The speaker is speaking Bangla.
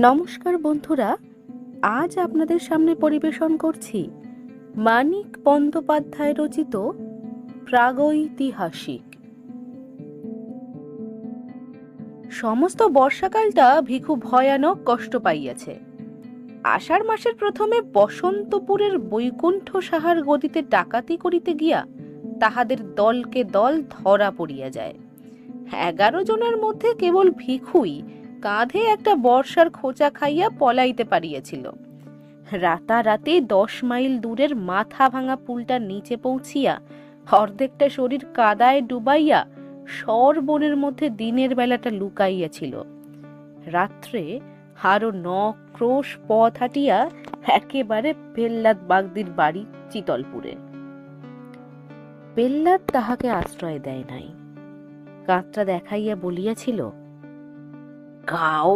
নমস্কার বন্ধুরা, আজ আপনাদের সামনে পরিবেশন করছি মানিক বন্দ্যোপাধ্যায় রচিত প্রাগৈতিহাসিক। সমস্ত বর্ষাকালটা ভিখু ভয়ানক কষ্ট পাইয়াছে। আষাঢ় মাসের প্রথমে বসন্তপুরের বৈকুণ্ঠ সাহার গদিতে ডাকাতি করিতে গিয়া তাহাদের দলকে দল ধরা পড়িয়া যায়। 11 জনের মধ্যে কেবল ভিখুই কাঁধে একটা বর্ষার খোঁচা খাইয়া পলাইতে পারিয়াছিল। রাতারাতি 10 মাইল দূরের মাথা ভাঙা পুলটার নিচে পৌঁছিয়া অর্ধেকটা শরীর কাদায় ডুবাইয়া সর বনের মধ্যে দিনের বেলাটা লুকাইয়াছিল। রাত্রে আরো 9 ক্রোশ পথ হাঁটিয়া একেবারে পেল্লাদ বাগদির বাড়ি চিতলপুরে। পেল্লাদ তাহাকে আশ্রয় দেয় নাই। কাঁচটা দেখাইয়া বলিয়াছিল, গাও